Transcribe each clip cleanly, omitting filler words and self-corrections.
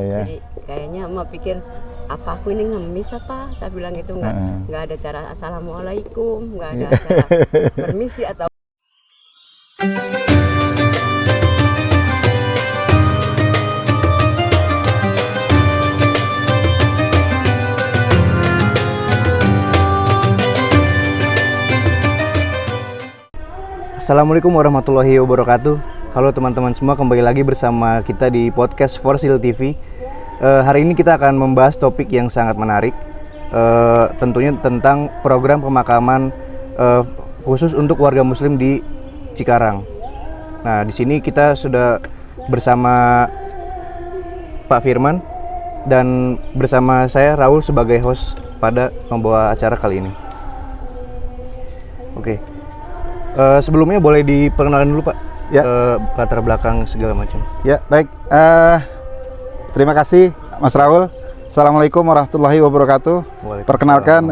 Ya. Jadi kayaknya mau pikir apa aku ini ngemis apa? Saya bilang itu nggak ada cara assalamualaikum, nggak ada cara permisi atau. Assalamualaikum warahmatullahi wabarakatuh. Halo teman-teman semua, kembali lagi bersama kita di podcast Forsil TV. Hari ini kita akan membahas topik yang sangat menarik, tentunya tentang program pemakaman khusus untuk warga Muslim di Cikarang. Nah, di sini kita sudah bersama Pak Firman dan bersama saya Raul sebagai host pada membawa acara kali ini. Oke. Sebelumnya boleh diperkenalkan dulu Pak, ya. Latar belakang segala macam. Ya, baik. Terima kasih Mas Raul. Assalamualaikum warahmatullahi wabarakatuh. Perkenalkan,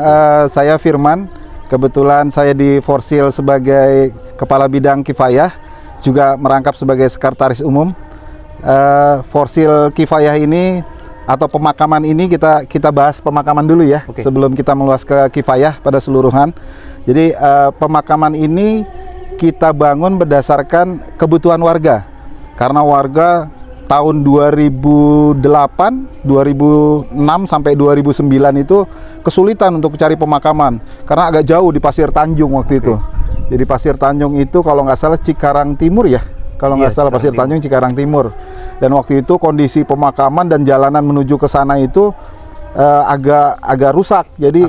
saya Firman. Kebetulan saya di Forsil sebagai Kepala Bidang Kifayah, juga merangkap sebagai Sekretaris Umum. Forsil Kifayah ini atau pemakaman ini kita bahas pemakaman dulu ya, sebelum kita meluas ke kifayah pada seluruhan. Jadi pemakaman ini kita bangun berdasarkan kebutuhan warga. Karena warga tahun 2008, 2006 sampai 2009 itu kesulitan untuk cari pemakaman karena agak jauh di Pasir Tanjung waktu itu. Jadi Pasir Tanjung itu kalau nggak salah Cikarang Timur ya. Kalau nggak salah Pasir Tanjung Cikarang Timur. Dan waktu itu kondisi pemakaman dan jalanan menuju ke sana itu agak rusak. Jadi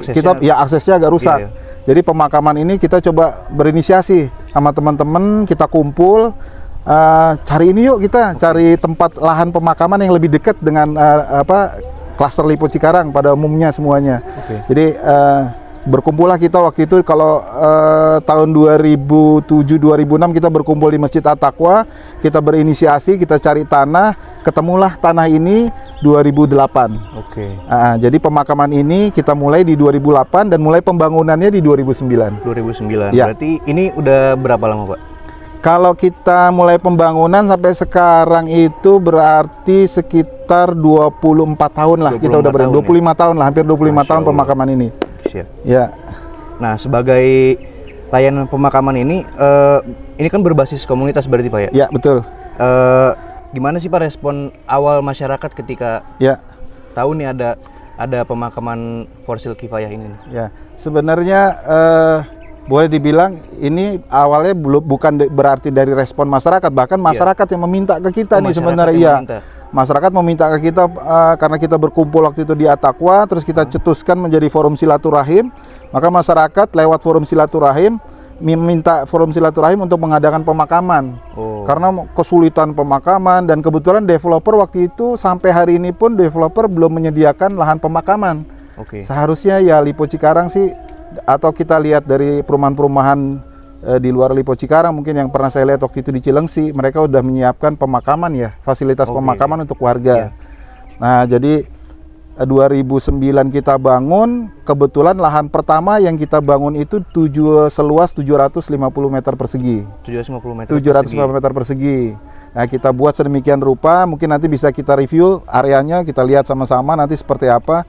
aksesnya agak rusak. Iya. Jadi pemakaman ini kita coba berinisiasi sama teman-teman, kita kumpul, cari ini yuk kita, cari tempat lahan pemakaman yang lebih dekat dengan klaster Lipo Cikarang pada umumnya semuanya. Jadi berkumpullah kita waktu itu kalau tahun 2007-2006 kita berkumpul di Masjid At-Taqwa, kita berinisiasi, kita cari tanah, ketemulah tanah ini 2008. Jadi pemakaman ini kita mulai di 2008 dan mulai pembangunannya di 2009. 2009. Ya. Berarti ini udah berapa lama, Pak? Kalau kita mulai pembangunan sampai sekarang itu berarti sekitar 24 tahun lah. Kita udah berada 25 tahun lah, hampir 25 tahun pemakaman ini. Siap. Ya. Nah, sebagai layanan pemakaman ini kan berbasis komunitas berarti Pak ya? Ya, betul. Gimana sih Pak respon awal masyarakat ketika tahu nih ada pemakaman Forsil Kifayah ini? Ya, sebenarnya boleh dibilang ini awalnya bukan berarti dari respon masyarakat, bahkan masyarakat yang meminta ke kita nih sebenarnya. Masyarakat meminta ke kita karena kita berkumpul waktu itu di At-Taqwa, terus kita cetuskan menjadi forum silaturahim. Maka masyarakat lewat forum silaturahim meminta forum silaturahim untuk mengadakan pemakaman. Karena kesulitan pemakaman dan kebetulan developer waktu itu sampai hari ini pun developer belum menyediakan lahan pemakaman. Seharusnya ya Lipo Cikarang sih, atau kita lihat dari perumahan-perumahan di luar Lipo Cikarang mungkin yang pernah saya lihat waktu itu di Cilengsi, mereka udah menyiapkan pemakaman ya, fasilitas pemakaman untuk warga. Nah, jadi 2009 kita bangun, kebetulan lahan pertama yang kita bangun itu seluas 750 meter persegi. 750 meter persegi. Nah, kita buat sedemikian rupa, mungkin nanti bisa kita review areanya, kita lihat sama-sama nanti seperti apa.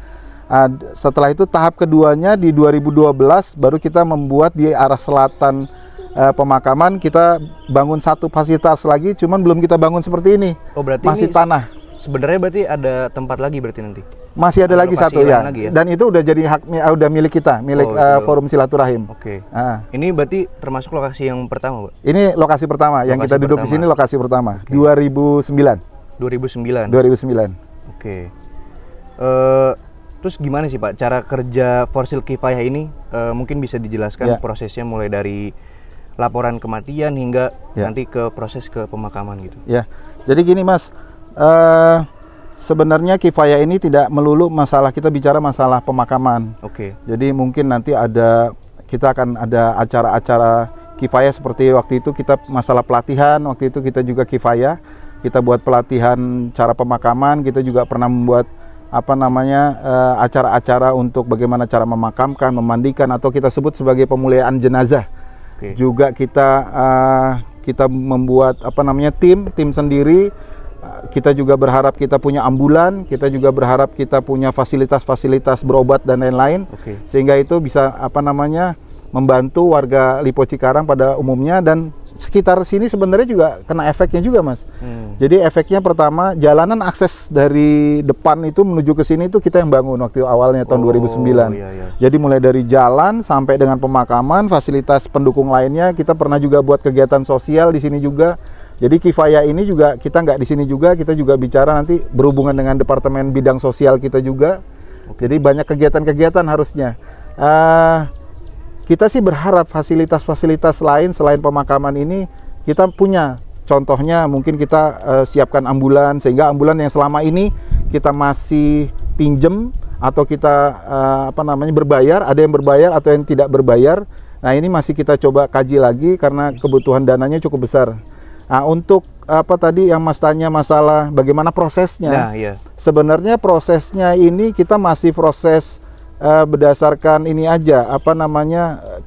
Setelah itu tahap keduanya di 2012 baru kita membuat di arah selatan pemakaman, kita bangun satu fasilitas lagi, cuman belum kita bangun seperti ini. Berarti masih ini tanah. Sebenarnya berarti ada tempat lagi berarti nanti? Masih ada lagi satu ya. Dan itu udah jadi udah milik kita, milik forum silaturahim. Ini berarti termasuk lokasi yang pertama, Pak? Ini lokasi pertama yang kita duduk di sini, lokasi pertama. 2009. Terus gimana sih Pak cara kerja Forsil Kifayah ini? Mungkin bisa dijelaskan prosesnya mulai dari laporan kematian hingga nanti ke proses ke pemakaman gitu. Ya, jadi gini Mas, sebenarnya Kifayah ini tidak melulu masalah, kita bicara masalah pemakaman. Jadi mungkin nanti kita akan ada acara-acara Kifayah seperti waktu itu kita masalah pelatihan, waktu itu kita juga Kifayah, kita buat pelatihan cara pemakaman, kita juga pernah membuat acara-acara untuk bagaimana cara memakamkan, memandikan, atau kita sebut sebagai pemuliaan jenazah. Juga kita membuat tim sendiri Kita juga berharap kita punya ambulan, kita juga berharap kita punya fasilitas-fasilitas berobat dan lain-lain, sehingga itu bisa membantu warga Lipo Cikarang pada umumnya, dan sekitar sini sebenarnya juga kena efeknya juga, Mas. Jadi efeknya pertama, jalanan akses dari depan itu menuju ke sini itu kita yang bangun waktu awalnya tahun 2009. Jadi mulai dari jalan sampai dengan pemakaman, fasilitas pendukung lainnya, kita pernah juga buat kegiatan sosial di sini juga. Jadi Kifayah ini juga kita nggak di sini juga, kita juga bicara nanti berhubungan dengan departemen bidang sosial kita juga. Jadi banyak kegiatan-kegiatan harusnya. Kita sih berharap fasilitas-fasilitas lain selain pemakaman ini kita punya. Contohnya mungkin kita siapkan ambulan, sehingga ambulan yang selama ini kita masih pinjem atau kita berbayar, ada yang berbayar atau yang tidak berbayar. Nah, ini masih kita coba kaji lagi karena kebutuhan dananya cukup besar. Nah, untuk tadi yang Mas tanya masalah bagaimana prosesnya. Nah, iya. Sebenarnya prosesnya ini kita masih proses berdasarkan ini aja,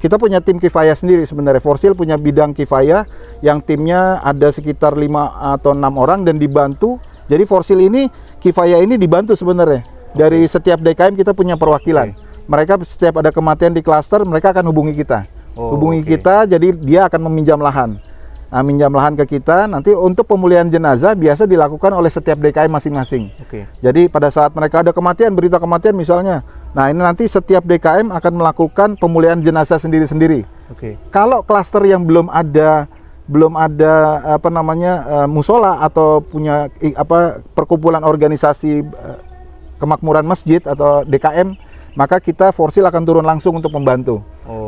kita punya tim Kifayah sendiri sebenarnya. Forsil punya bidang Kifayah yang timnya ada sekitar 5 atau 6 orang dan dibantu. Jadi Forsil ini, Kifayah ini dibantu sebenarnya. Dari setiap DKM kita punya perwakilan. Mereka setiap ada kematian di klaster, mereka akan hubungi kita. Kita, jadi dia akan meminjam lahan. Nah, minjam lahan ke kita, nanti untuk pemulihan jenazah biasa dilakukan oleh setiap DKM masing-masing. Jadi pada saat mereka ada kematian, berita kematian misalnya, nah ini nanti setiap DKM akan melakukan pemulihan jenazah sendiri-sendiri. Kalau klaster yang belum ada musola atau punya perkumpulan organisasi kemakmuran masjid atau DKM, maka kita Forsil akan turun langsung untuk membantu.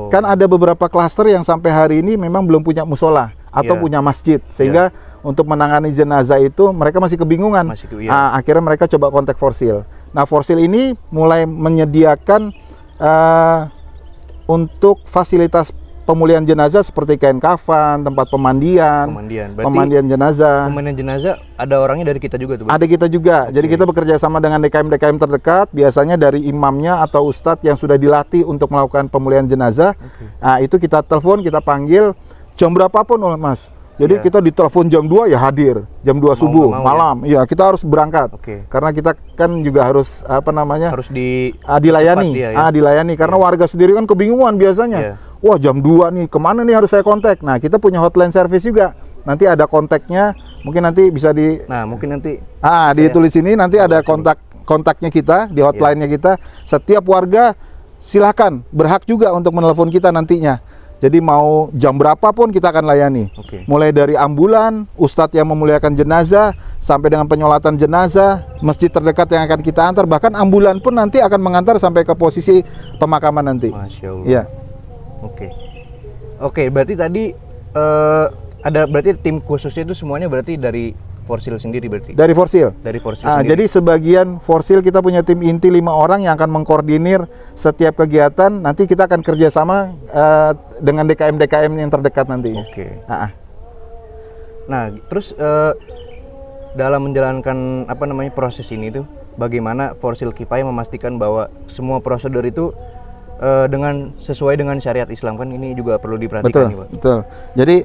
Kan ada beberapa klaster yang sampai hari ini memang belum punya musola atau punya masjid, sehingga untuk menangani jenazah itu mereka masih kebingungan. Akhirnya mereka coba kontak Forsil. Nah, Forsil ini mulai menyediakan untuk fasilitas pemulihan jenazah seperti kain kafan, tempat pemandian jenazah. Pemandian jenazah ada orangnya dari kita juga tuh, Bang? Ada kita juga. Jadi kita bekerja sama dengan DKM-DKM terdekat, biasanya dari imamnya atau ustadz yang sudah dilatih untuk melakukan pemulihan jenazah. Nah, itu kita telepon, kita panggil jam berapapun, Mas. Jadi kita ditelepon jam 2 ya hadir, jam 2 subuh, malam. Ya, kita harus berangkat. Karena kita kan juga harus harus dilayani. Dilayani karena warga sendiri kan kebingungan biasanya. Wah, jam 2 nih, kemana nih harus saya kontak? Nah, kita punya hotline service juga. Nanti ada kontaknya, mungkin nanti bisa ditulis ini, nanti ada kontaknya kita, di hotline-nya kita. Setiap warga silakan, berhak juga untuk menelepon kita nantinya. Jadi mau jam berapapun kita akan layani. Mulai dari ambulan, ustadz yang memuliakan jenazah, sampai dengan penyolatan jenazah, masjid terdekat yang akan kita antar, bahkan ambulan pun nanti akan mengantar sampai ke posisi pemakaman nanti. Masya Allah. Iya. Oke, berarti tadi ada berarti tim khususnya itu semuanya berarti dari Forsil sendiri berarti? Dari Forsil sendiri. Jadi sebagian Forsil kita punya tim inti 5 orang yang akan mengkoordinir setiap kegiatan. Nanti kita akan kerjasama dengan DKM-DKM yang terdekat nanti. Nah, terus dalam menjalankan proses ini tuh, bagaimana Forsil Kifayah memastikan bahwa semua prosedur itu sesuai dengan syariat Islam, kan ini juga perlu diperhatikan nih, Pak. Betul. Jadi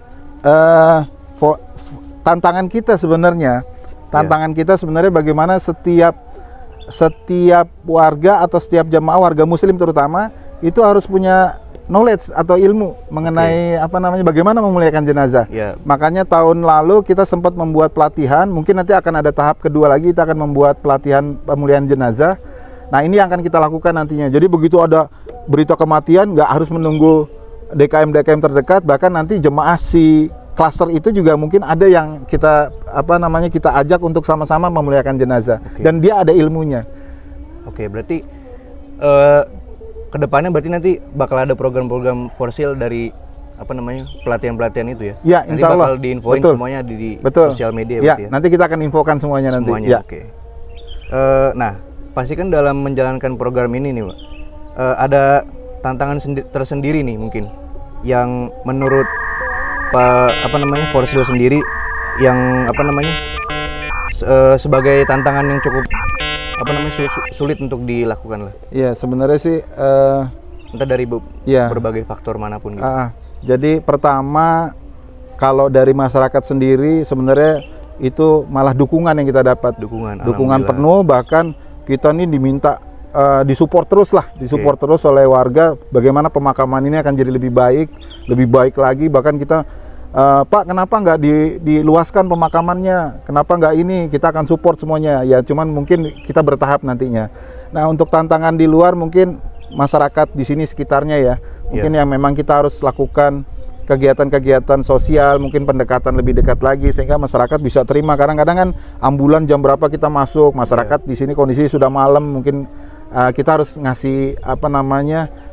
tantangan kita sebenarnya bagaimana setiap warga atau setiap jamaah warga muslim terutama itu harus punya knowledge atau ilmu mengenai bagaimana memuliakan jenazah. Makanya tahun lalu kita sempat membuat pelatihan, mungkin nanti akan ada tahap kedua lagi, kita akan membuat pelatihan pemulihan jenazah. Nah, ini yang akan kita lakukan nantinya. Jadi begitu ada berita kematian, nggak harus menunggu DKM terdekat, bahkan nanti jemaah si klaster itu juga mungkin ada yang kita kita ajak untuk sama-sama memuliakan jenazah. Dan dia ada ilmunya. Berarti kedepannya berarti nanti bakal ada program-program Forsil dari pelatihan-pelatihan itu ya? Ya, insya Allah. Bakal diinfoin semuanya di sosial media. Ya, nanti kita akan infokan semuanya nanti. Nah, pastikan dalam menjalankan program ini nih, Pak, ada tantangan tersendiri nih mungkin yang menurut Forsil sendiri yang sebagai tantangan yang cukup sulit untuk dilakukan lah. Iya, sebenarnya sih entah dari berbagai faktor manapun gitu. Jadi pertama, kalau dari masyarakat sendiri sebenarnya itu malah dukungan yang kita dapat. Dukungan alhamdulillah. penuh, bahkan kita nih diminta disupport terus lah, disupport terus oleh warga. Bagaimana pemakaman ini akan jadi lebih baik lagi. Bahkan kita, Pak, kenapa nggak diluaskan pemakamannya? Kenapa nggak ini? Kita akan support semuanya. Ya, cuman mungkin kita bertahap nantinya. Nah, untuk tantangan di luar mungkin masyarakat di sini sekitarnya ya, mungkin yang memang kita harus lakukan kegiatan-kegiatan sosial, mungkin pendekatan lebih dekat lagi sehingga masyarakat bisa terima. Kadang-kadang kan ambulan jam berapa kita masuk, masyarakat di sini kondisi sudah malam, mungkin kita harus ngasih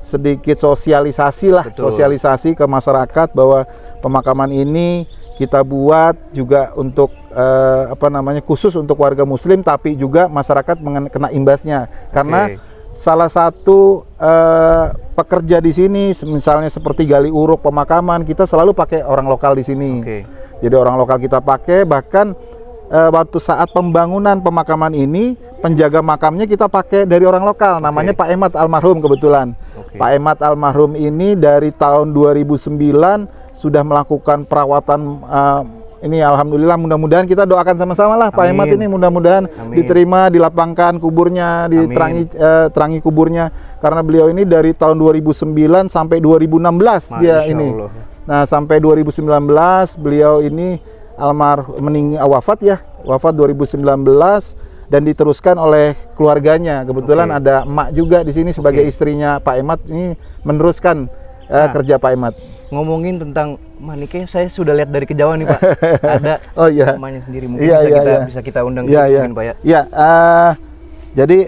sedikit sosialisasi lah. Betul. Sosialisasi ke masyarakat bahwa pemakaman ini kita buat juga untuk khusus untuk warga muslim, tapi juga masyarakat kena imbasnya karena salah satu pekerja di sini misalnya seperti gali uruk pemakaman, kita selalu pakai orang lokal di sini. Jadi orang lokal kita pakai, bahkan waktu saat pembangunan pemakaman ini, penjaga makamnya kita pakai dari orang lokal, namanya Pak Emat almarhum kebetulan. Pak Emat almarhum ini dari tahun 2009 sudah melakukan perawatan ini, alhamdulillah. Mudah-mudahan kita doakan sama-sama lah Pak Emat ini, mudah-mudahan diterima, dilapangkan kuburnya, terangi kuburnya, karena beliau ini dari tahun 2009 sampai 2016 dia ini. Nah, sampai 2019 beliau ini wafat 2019 dan diteruskan oleh keluarganya. Kebetulan ada emak juga di sini sebagai istrinya Pak Emat ini meneruskan kerja Pak Emat. Ngomongin tentang Manike, saya sudah lihat dari kejauhan nih Pak. Ada namanya sendiri, mungkin bisa kita undang mungkin Pak ya. Iya, jadi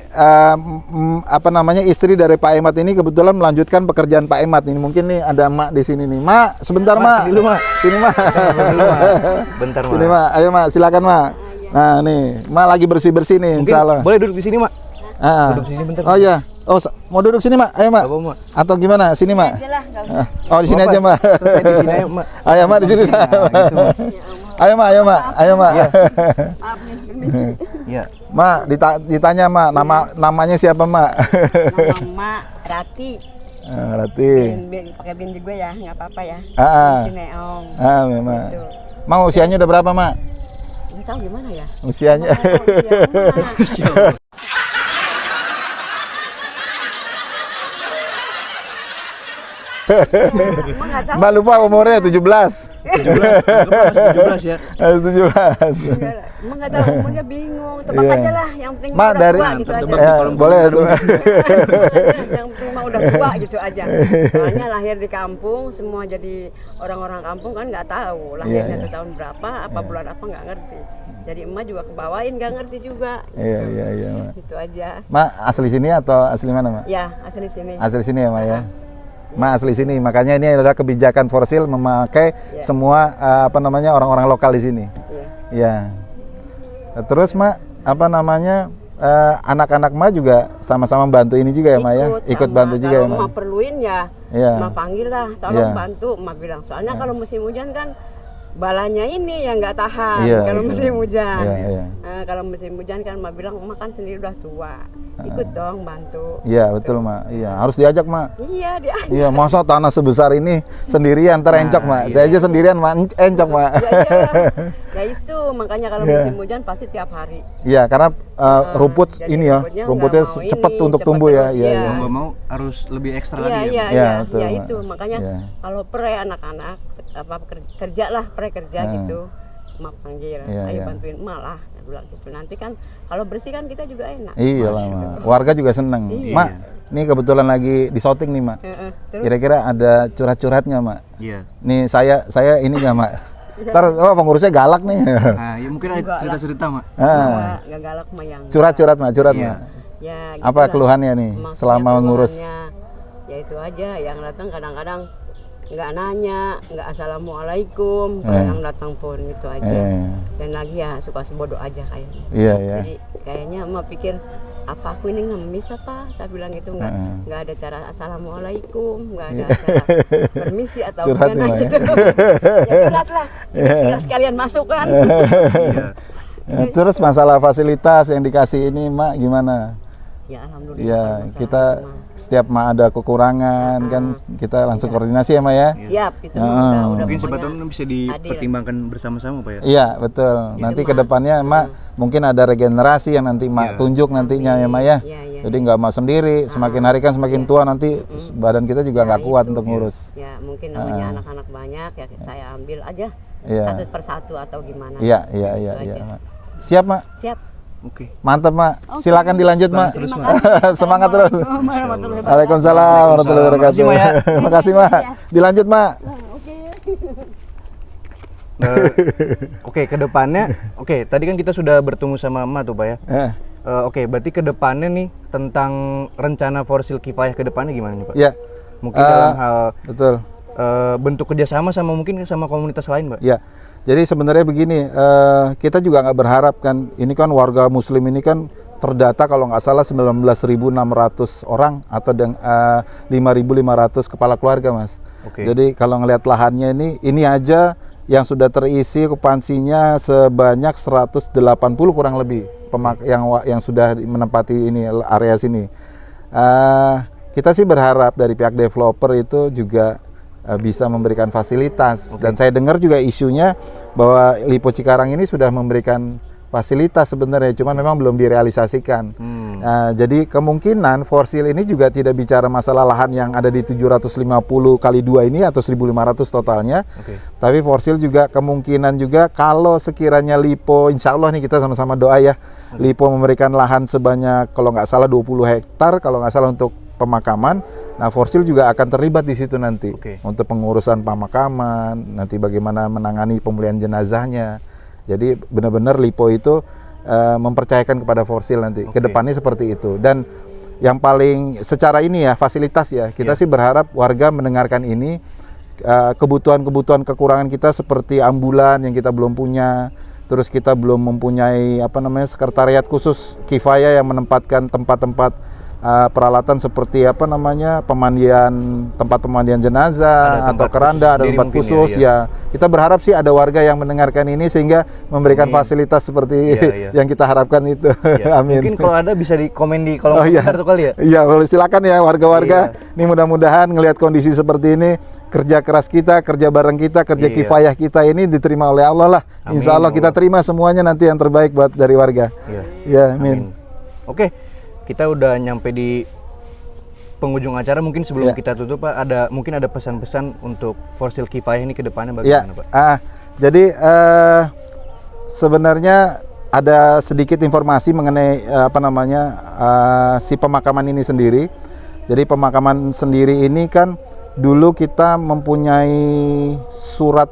istri dari Pak Emat ini kebetulan melanjutkan pekerjaan Pak Emat ini. Mungkin nih ada Mak di sini nih. Mak, sebentar Mak. Sini dulu Mak. Sini Mak. Bentar Mak. Sini Mak. Ayo Mak, silakan Mak. Nah nih, Mak lagi bersih-bersih nih, insyaallah. Boleh duduk di sini Mak. Duduk sini bentar. Oh iya. Oh, mau duduk sini Mak? Ayo Mak. Atau gimana? Sini Mak. Oh, di sini aja Mak. Saya di sini ayo Mak. Ayo Mak, di sini. Ayo Mak, ayo Mak, ayo Mak. Iya. Mak, ditanya Mak, namanya siapa Mak? Nama Mak Rati. Rati. Pakai bin juga ya, nggak apa-apa ya. Cineong. Memang. Gitu. Mak usianya udah berapa Mak? Nggak tahu gimana ya. Usianya. Mbak lupa umurnya 17. 17 ya. 17. Emang nggak tahu umurnya, bingung. Tebak aja lah, yang penting Mak udah dari tua gitu aja. Boleh tuh. Yang penting mah udah tua gitu aja. Soalnya lahir di kampung, semua jadi orang-orang kampung kan nggak tahu lahirnya tuh tahun berapa, apa bulan apa nggak ngerti. Jadi emak juga kebawain nggak ngerti juga. Iya. Gitu aja. Mak asli sini atau asli mana Mak? Ya, asli sini. Asli sini ya Mak ya. Mak asli sini, makanya ini adalah kebijakan Forsil memakai semua orang-orang lokal di sini. Iya. Terus Mak, anak-anak Mak juga sama-sama bantu ini juga ya Mak ya? Ikut bantu juga ya Mak? Kalau Mak perluin ya, Mak panggil lah, tolong bantu. Mak bilang, soalnya kalau musim hujan kan balanya ini yang nggak tahan kalau musim hujan. Kalau musim hujan kan Mak bilang, Mak kan sendiri udah tua, ikut dong bantu. Iya betul Mak, iya harus diajak Mak. Iya diajak. Iya, masa tanah sebesar ini sendirian encok Mak. Saya aja sendirian Mak, encok Mak. Ya itu makanya kalau musim hujan pasti tiap hari. Iya, karena rumput ini ya, rumputnya cepat untuk tumbuh ya. Iya. Mau nggak mau harus lebih ekstra lagi ya. Iya, ya itu makanya kalau anak-anak kerja gitu, Mak panggil, ayo bantuin Mak lah, bilang gitu. Nanti kan kalau bersih kan kita juga enak. Iya lah Mak, warga juga seneng. Mak, ini kebetulan lagi di shooting nih Mak. Kira-kira ada curhat-curhatnya Mak? Iya. Nih saya ini nggak Mak? Ntar pengurusnya galak nih. Nah, ya mungkin ada cerita-cerita Mak. Nggak galak Mak yang. Curhat Mak. Ya. Apa keluhannya nih selama mengurus? Ya itu aja, yang datang kadang-kadang nggak nanya, nggak assalamualaikum, kalau yang datang pun gitu aja. Dan lagi ya suka sebodoh aja kayaknya. Iya. Jadi kayaknya Emak pikir apa aku ini ngemis apa? Saya bilang itu nggak ada cara assalamualaikum, nggak ada cara permisi atau gimana gitu. Ya curhatlah, sekalian masuk kan. Terus masalah fasilitas yang dikasih ini Mak gimana? Ya alhamdulillah. Ya, kita setiap ada kekurangan kan kita langsung koordinasi ya, Ma ya. Siap, itu udah Mungkin pokoknya sebetulnya bisa dipertimbangkan bersama-sama, Pak ya. Iya, betul. Nanti ke depannya Mak mungkin ada regenerasi yang nanti Mak tunjuk nantinya ya, Ma ya. Jadi nggak Mak sendiri, semakin hari kan semakin tua nanti badan kita juga nggak kuat untuk ngurus. Ya, mungkin namanya anak-anak banyak ya saya ambil aja satu persatu atau gimana. Iya. Ma. Siap, Mak? Siap. Oke. Mantap, Mak. Silakan dilanjut, Mak. Terus, Semangat terus. Waalaikumsalam warahmatullahi wabarakatuh. Terima kasih, Mak. Dilanjut, Mak. Oke, ke depannya, tadi kan kita sudah bertemu sama Emak tuh, Pak ya. Oke, berarti ke depannya nih tentang rencana Forsil Kifayah ke depannya gimana nih, Pak? Iya. Mungkin dalam hal betul. Bentuk kerjasama sama mungkin sama komunitas lain, Pak? Iya. Jadi sebenarnya begini, kita juga nggak berharap kan, ini kan warga Muslim ini kan terdata kalau nggak salah 19.600 orang atau 5.500 kepala keluarga, Mas. Jadi kalau ngelihat lahannya ini aja yang sudah terisi okupansinya sebanyak 180 kurang lebih yang sudah menempati ini area sini. Kita sih berharap dari pihak developer itu juga bisa memberikan fasilitas dan saya dengar juga isunya bahwa Lipo Cikarang ini sudah memberikan fasilitas sebenarnya, cuman memang belum direalisasikan. Jadi kemungkinan Forsil ini juga tidak bicara masalah lahan yang ada di 750 kali 2 ini atau 1.500 totalnya. Tapi Forsil juga kemungkinan juga kalau sekiranya Lipo, insya Allah nih kita sama-sama doa ya, Lipo memberikan lahan sebanyak kalau nggak salah 20 hektar kalau nggak salah untuk pemakaman. Nah, Forsil juga akan terlibat di situ nanti untuk pengurusan pemakaman, nanti bagaimana menangani pemulihan jenazahnya. Jadi benar-benar Lipo itu mempercayakan kepada Forsil nanti. Kedepannya seperti itu. Dan yang paling secara ini ya fasilitas ya, kita sih berharap warga mendengarkan ini, kebutuhan-kebutuhan kekurangan kita seperti ambulan yang kita belum punya. Terus kita belum mempunyai sekretariat khusus Kifayah yang menempatkan tempat-tempat peralatan seperti tempat pemandian jenazah atau keranda, ada tempat khusus ya. Kita berharap sih ada warga yang mendengarkan ini sehingga memberikan fasilitas seperti yang kita harapkan itu. Amin. Mungkin kalau ada bisa di komen di kolom komentar tuh kali ya. Iya, boleh, silakan ya warga-warga. Ini mudah-mudahan ngelihat kondisi seperti ini, kerja keras kita, kerja bareng kita, kerja kifayah kita ini diterima oleh Allah lah. Insya Allah kita terima semuanya nanti yang terbaik buat dari warga. Amin. Oke. Kita udah nyampe di penghujung acara, mungkin sebelum kita tutup Pak, mungkin ada pesan-pesan untuk Forsil Kifayah ini ke depannya bagaimana Pak? Jadi sebenarnya ada sedikit informasi mengenai si pemakaman ini sendiri. Jadi pemakaman sendiri ini kan dulu kita mempunyai surat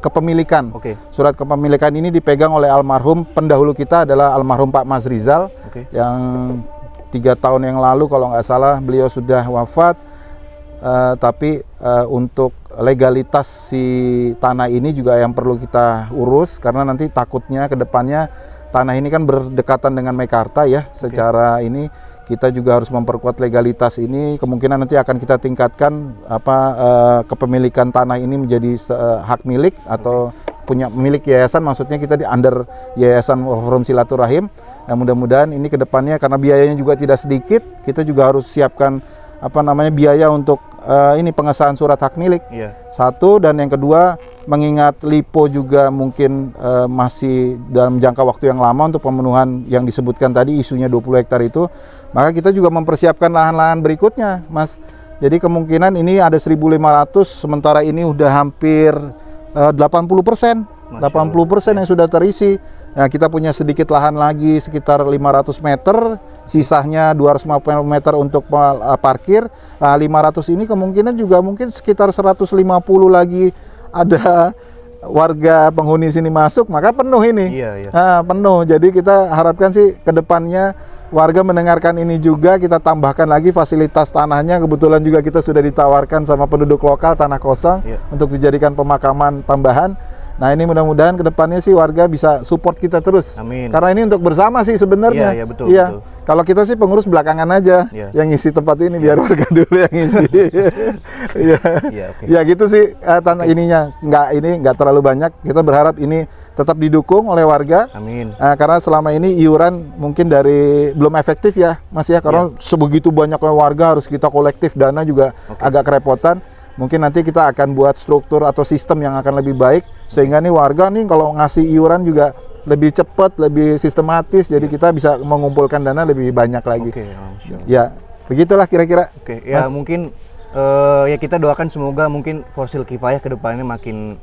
kepemilikan. Surat kepemilikan ini dipegang oleh almarhum pendahulu kita adalah almarhum Pak Mas Rizal yang 3 tahun yang lalu kalau nggak salah beliau sudah wafat. Tapi untuk legalitas si tanah ini juga yang perlu kita urus karena nanti takutnya ke depannya tanah ini kan berdekatan dengan Meikarta ya. Secara ini kita juga harus memperkuat legalitas ini. Kemungkinan nanti akan kita tingkatkan kepemilikan tanah ini menjadi hak milik atau punya milik yayasan. Maksudnya kita di under Yayasan Forum Silaturahim. Nah, mudah-mudahan ini kedepannya karena biayanya juga tidak sedikit, kita juga harus siapkan biaya untuk ini pengesahan surat hak milik. Satu, dan yang kedua mengingat Lipo juga mungkin masih dalam jangka waktu yang lama untuk pemenuhan yang disebutkan tadi isunya 20 hektar itu, maka kita juga mempersiapkan lahan-lahan berikutnya, Mas. Jadi kemungkinan ini ada 1.500, sementara ini udah hampir 80% yang sudah terisi. Nah, kita punya sedikit lahan lagi sekitar 500 meter, sisanya 250 meter untuk parkir. Nah, 500 ini kemungkinan juga mungkin sekitar 150 lagi ada warga penghuni sini masuk, maka penuh ini. Nah, penuh. Jadi kita harapkan sih ke depannya warga mendengarkan ini juga, kita tambahkan lagi fasilitas tanahnya. Kebetulan juga kita sudah ditawarkan sama penduduk lokal tanah kosong untuk dijadikan pemakaman tambahan. Nah, ini mudah-mudahan ke depannya sih warga bisa support kita terus. Amin. Karena ini untuk bersama sih sebenarnya. Betul. Kalau kita sih pengurus belakangan aja yang ngisi tempat ini, biar warga dulu yang ngisi. Ya gitu sih tanah ininya. Nggak terlalu banyak. Kita berharap ini tetap didukung oleh warga. Amin. Karena selama ini iuran mungkin belum efektif ya Mas ya, karena sebegitu banyaknya warga harus kita kolektif dana juga agak kerepotan. Mungkin nanti kita akan buat struktur atau sistem yang akan lebih baik sehingga nih warga nih kalau ngasih iuran juga lebih cepat, lebih sistematis, jadi kita bisa mengumpulkan dana lebih banyak lagi. Ya, begitulah kira-kira. Ya mungkin ya kita doakan semoga mungkin Forsil Kifayah ke depannya makin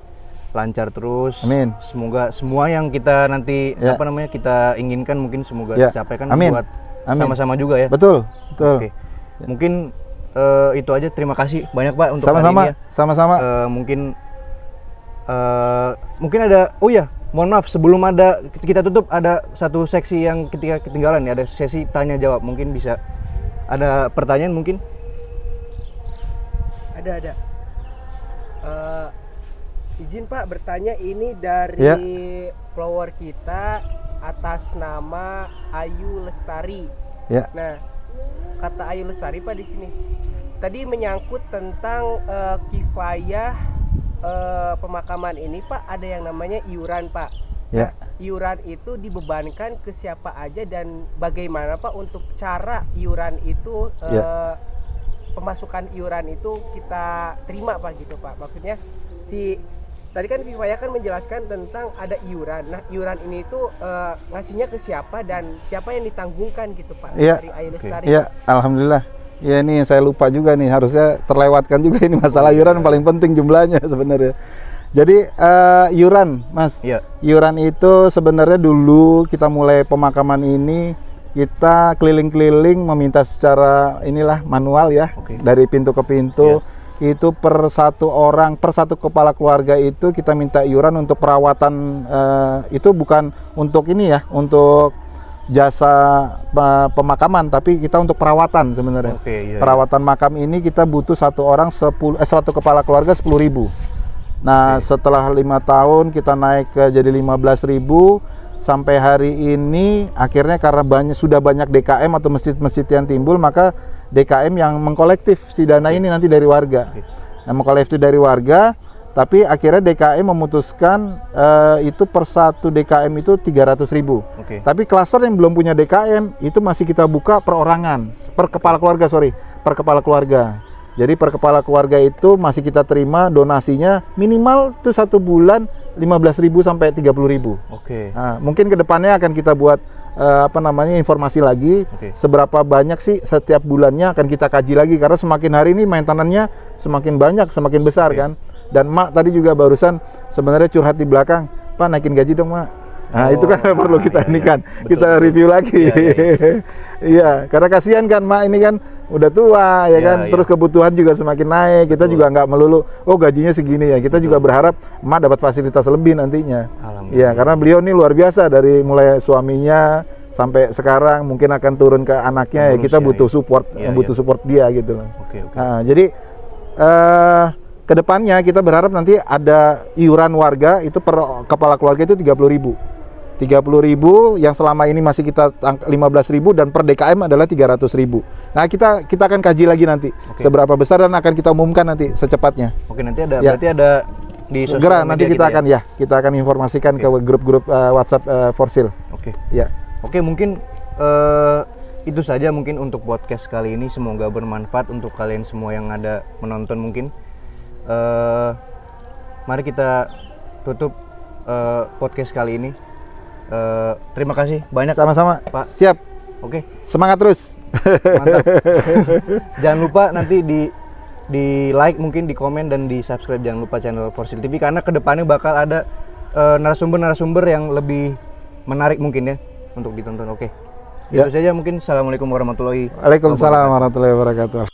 lancar terus. Amin. Semoga semua yang kita nanti kita inginkan mungkin semoga tercapai kan. Amin. Buat sama-sama juga ya. Betul. Mungkin itu aja. Terima kasih banyak Pak untuk hari ini ya. Sama-sama. Mungkin ada mohon maaf sebelum kita tutup ada satu seksi yang ketika ketinggalan ya, ada sesi tanya jawab. Mungkin bisa ada pertanyaan mungkin. Ada. Izin Pak bertanya, ini dari follower kita atas nama Ayu Lestari. Ya. Nah, kata Ayu Lestari Pak di sini tadi menyangkut tentang kifayah pemakaman ini Pak, ada yang namanya iuran Pak. Ya. Iuran itu dibebankan ke siapa aja dan bagaimana Pak untuk cara iuran itu pemasukan iuran itu kita terima Pak gitu Pak. Maksudnya tadi kan Kifayah kan menjelaskan tentang ada iuran. Nah, iuran ini itu ngasihnya ke siapa dan siapa yang ditanggungkan gitu Pak dari Ayu Lestari. Iya, alhamdulillah. Ya ini saya lupa juga nih, harusnya terlewatkan juga ini masalah iuran paling penting jumlahnya sebenarnya. Jadi iuran, Mas. Iuran itu sebenarnya dulu kita mulai pemakaman ini kita keliling-keliling meminta secara manual ya, dari pintu ke pintu. Itu per satu kepala keluarga itu kita minta iuran untuk perawatan, itu bukan untuk untuk jasa pemakaman, tapi kita untuk perawatan sebenarnya. Perawatan makam ini kita butuh satu kepala keluarga 10.000. Nah, setelah 5 tahun kita naik ke jadi 15.000. Sampai hari ini akhirnya karena sudah banyak DKM atau masjid-masjid yang timbul, maka DKM yang mengkolektif si dana ini nanti dari warga. Nah, mengkolektif dari warga, tapi akhirnya DKM memutuskan itu per satu DKM itu 300.000. Tapi klaster yang belum punya DKM itu masih kita buka perorangan, per kepala keluarga. Jadi per kepala keluarga itu masih kita terima donasinya minimal itu 1 bulan 15.000 sampai 30.000. Nah, mungkin kedepannya akan kita buat informasi lagi seberapa banyak sih setiap bulannya akan kita kaji lagi, karena semakin hari ini maintenance-nya semakin banyak, semakin besar kan. Dan Mak tadi juga barusan sebenarnya curhat di belakang, Pak naikin gaji dong Mak. Nah itu kan perlu kita kita review lagi. Iya, karena kasihan kan Mak ini kan udah tua ya kan, terus kebutuhan juga semakin naik, kita juga nggak melulu gajinya segini ya, kita juga berharap Mak dapat fasilitas lebih nantinya. Iya, karena beliau ini luar biasa dari mulai suaminya sampai sekarang mungkin akan turun ke anaknya. Kita butuh support, support dia gitu loh. Nah, jadi kedepannya kita berharap nanti ada iuran warga itu per kepala keluarga itu 30.000 yang selama ini masih kita 15.000 dan per DKM adalah 300.000. Nah kita akan kaji lagi nanti seberapa besar dan akan kita umumkan nanti secepatnya. Nanti ada berarti ada di segera nanti kita akan kita akan informasikan ke grup-grup WhatsApp Forsil. Mungkin itu saja mungkin untuk podcast kali ini, semoga bermanfaat untuk kalian semua yang ada menonton mungkin. Mari kita tutup podcast kali ini. Terima kasih banyak. Sama-sama Pak. Siap. Semangat terus. Mantap. Jangan lupa nanti di like, mungkin di komen dan di subscribe. Jangan lupa channel Forsil TV, karena kedepannya bakal ada narasumber yang lebih menarik mungkin ya untuk ditonton. Itu saja mungkin. Assalamualaikum warahmatullahi wabarakatuh. Waalaikumsalam warahmatullahi wabarakatuh.